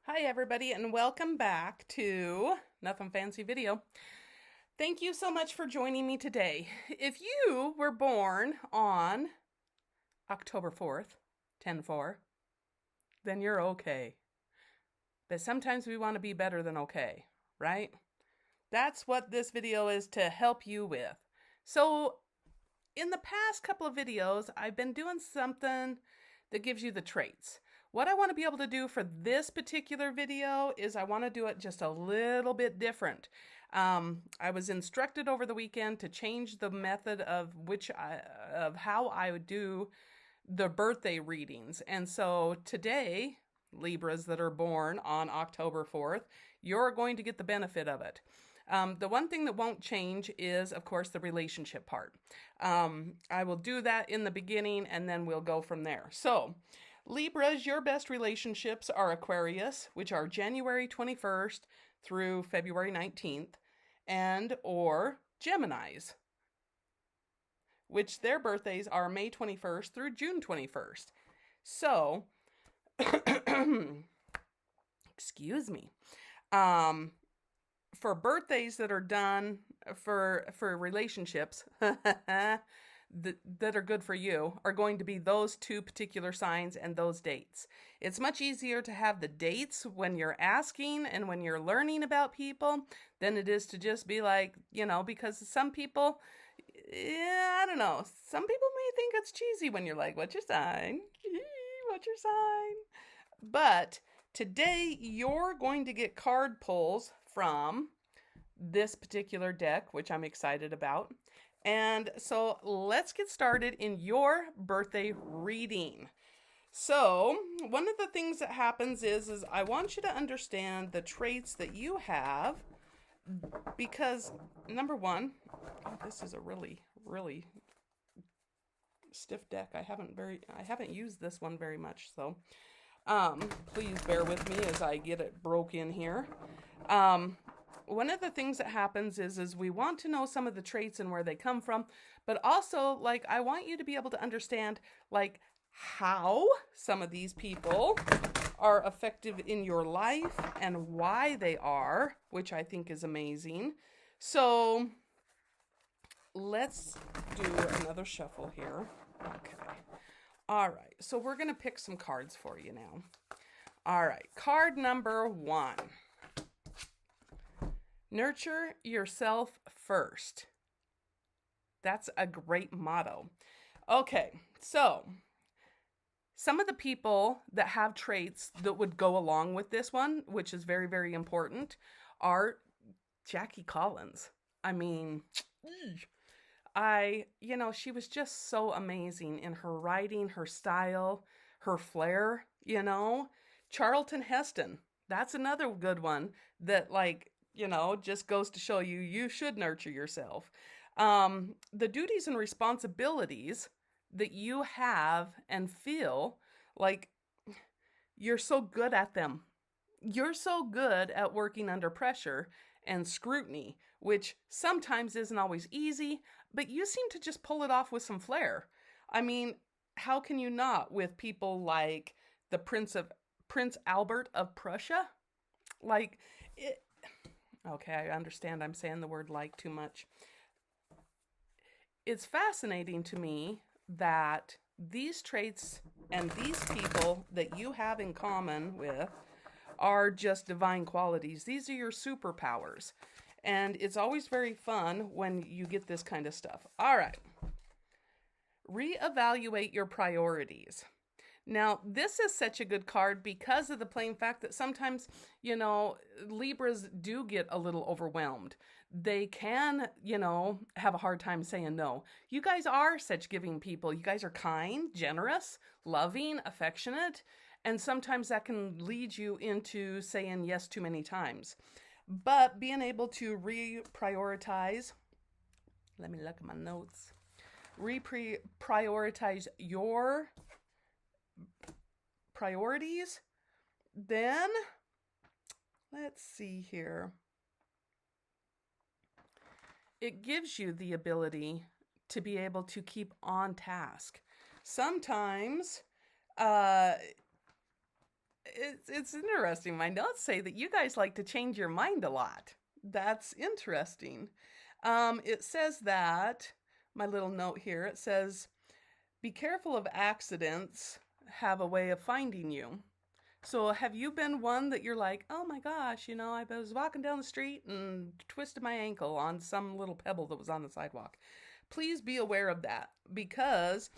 Hi everybody and welcome back to Nothing Fancy Video. Thank you so much for joining me today. If you were born on October 4th, 10/4, then you're okay. But sometimes we want to be better than okay, right? That's what this video is to help you with. So in the past couple of videos, I've been doing something that gives you the traits. What I want to be able to do for this particular video is I want to do it just a little bit different. I was instructed over the weekend to change the method of how I would do the birthday readings. And so today, Libras that are born on October 4th, you're going to get the benefit of it. The one thing that won't change is, of course, the relationship part. I will do that in the beginning and then we'll go from there. So, Libras, your best relationships are Aquarius, which are January 21st through February 19th, and or Geminis, which their birthdays are May 21st through June 21st. So, excuse me. For birthdays that are done for relationships that are good for you are going to be those two particular signs and those dates. It's much easier to have the dates when you're asking and when you're learning about people than it is to just be like, because some people, I don't know, some people may think it's cheesy when you're like, what's your sign? What's your sign? But today you're going to get card pulls from this particular deck, which I'm excited about. And so let's get started in your birthday reading. So one of the things that happens is I want you to understand the traits that you have, because number one, this is a really, really stiff deck. I haven't used this one very much, so please bear with me as I get it broke in here. One of the things that happens is we want to know some of the traits and where they come from, but also, I want you to be able to understand, how some of these people are effective in your life and why they are, which I think is amazing. So let's do another shuffle here. Okay. All right. So we're going to pick some cards for you now. All right. Card number 1. Nurture yourself first. That's a great motto. Okay, so some of the people that have traits that would go along with this one, which is very, very important, are Jackie Collins. I mean, she was just so amazing in her writing, her style, her flair, Charlton Heston. That's another good one that, just goes to show you should nurture yourself. The duties and responsibilities that you have and feel like you're so good at them. You're so good at working under pressure and scrutiny, which sometimes isn't always easy, but you seem to just pull it off with some flair. I mean, how can you not with people like the Prince Albert of Prussia? Okay, I understand I'm saying the word like too much. It's fascinating to me that these traits and these people that you have in common with are just divine qualities. These are your superpowers. And it's always very fun when you get this kind of stuff. All right. Reevaluate your priorities. Now, this is such a good card because of the plain fact that sometimes, Libras do get a little overwhelmed. They can, have a hard time saying no. You guys are such giving people. You guys are kind, generous, loving, affectionate, and sometimes that can lead you into saying yes too many times. But being able to reprioritize, let me look at my notes, reprioritize your priorities, then let's see here. It gives you the ability to be able to keep on task. Sometimes It's interesting. My notes say that you guys like to change your mind a lot. That's interesting. It says that, my little note here, it says, be careful of accidents have a way of finding you. So have you been one that you're like, oh my gosh, I was walking down the street and twisted my ankle on some little pebble that was on the sidewalk? Please be aware of that because,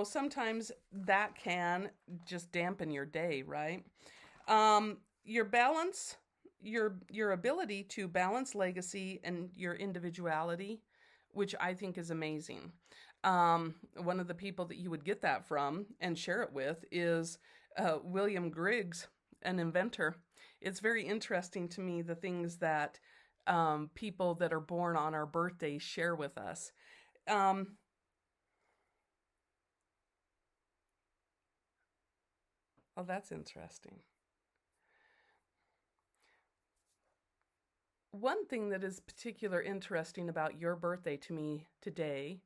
sometimes that can just dampen your day, right? Your balance, your ability to balance legacy and your individuality, which I think is amazing. One of the people that you would get that from and share it with is William Griggs, an inventor. It's very interesting to me the things that people that are born on our birthdays share with us. Oh, that's interesting. One thing that is particular interesting about your birthday to me today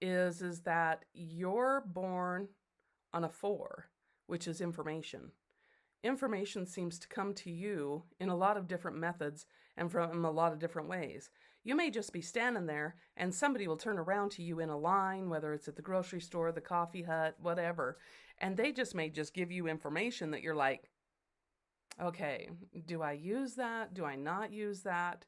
is that you're born on a 4, which is information. Information seems to come to you in a lot of different methods and from a lot of different ways. You may just be standing there and somebody will turn around to you in a line, whether it's at the grocery store, the coffee hut, whatever, and they may just give you information that you're like, okay, do I use that? Do I not use that?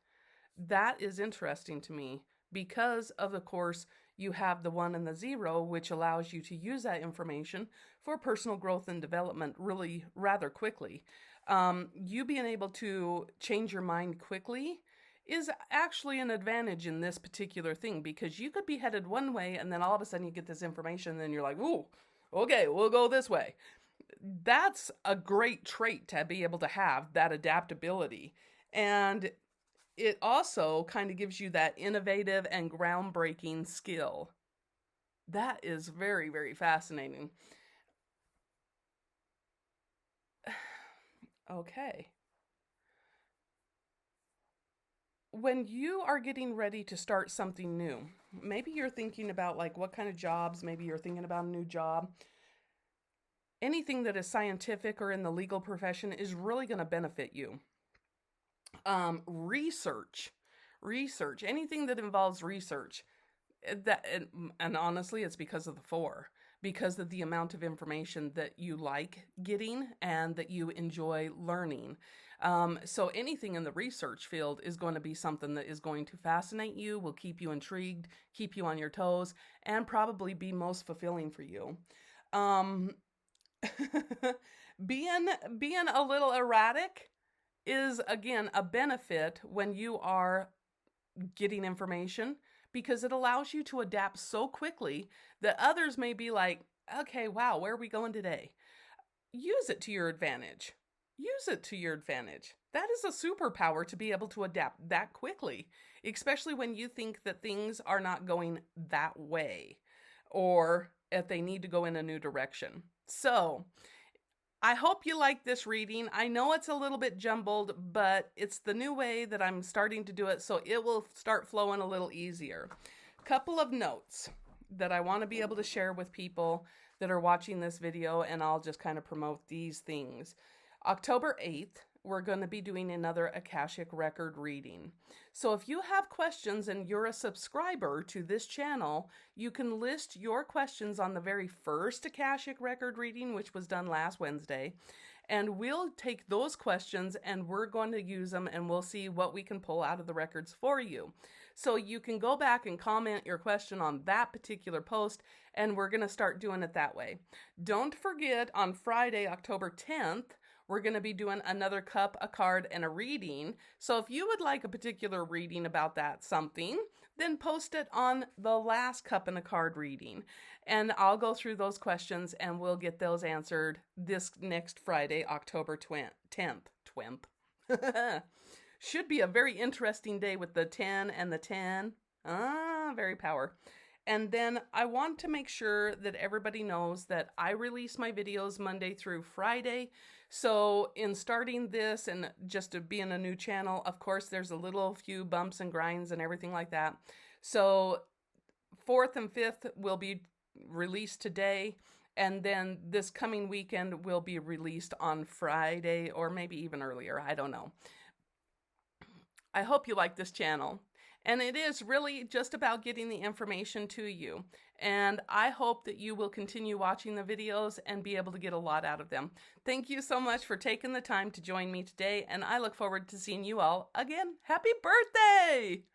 That is interesting to me because of course, you have the 1 and the 0, which allows you to use that information for personal growth and development really rather quickly. You being able to change your mind quickly is actually an advantage in this particular thing because you could be headed one way and then all of a sudden you get this information and then you're like, ooh, okay, we'll go this way. That's a great trait to be able to have, that adaptability. And it also kind of gives you that innovative and groundbreaking skill. That is very, very fascinating. Okay. When you are getting ready to start something new, maybe you're thinking about like what kind of jobs, maybe you're thinking about a new job. Anything that is scientific or in the legal profession is really going to benefit you. Research, anything that involves research, and honestly, it's because of the 4, because of the amount of information that you like getting and that you enjoy learning. So anything in the research field is going to be something that is going to fascinate you, will keep you intrigued, keep you on your toes, and probably be most fulfilling for you. Being a little erratic is, again, a benefit when you are getting information because it allows you to adapt so quickly that others may be like, okay, wow, where are we going today? Use it to your advantage. Use it to your advantage. That is a superpower to be able to adapt that quickly, especially when you think that things are not going that way or if they need to go in a new direction. So, I hope you like this reading. I know it's a little bit jumbled, but it's the new way that I'm starting to do it, so it will start flowing a little easier. Couple of notes that I want to be able to share with people that are watching this video, and I'll just kind of promote these things. October 8th, we're going to be doing another Akashic Record reading. So if you have questions and you're a subscriber to this channel, you can list your questions on the very first Akashic Record reading, which was done last Wednesday. And we'll take those questions and we're going to use them and we'll see what we can pull out of the records for you. So you can go back and comment your question on that particular post and we're going to start doing it that way. Don't forget on Friday, October 10th, we're going to be doing another cup, a card, and a reading. So if you would like a particular reading about that something, then post it on the last cup and a card reading. And I'll go through those questions and we'll get those answered this next Friday, October 10th. Should be a very interesting day with the 10 and the 10. Very power. And then I want to make sure that everybody knows that I release my videos Monday through Friday. So in starting this and just to being a new channel, of course, there's a little few bumps and grinds and everything like that. So 4th and 5th will be released today. And then this coming weekend will be released on Friday or maybe even earlier. I don't know. I hope you like this channel. And it is really just about getting the information to you. And I hope that you will continue watching the videos and be able to get a lot out of them. Thank you so much for taking the time to join me today, and I look forward to seeing you all again. Happy birthday!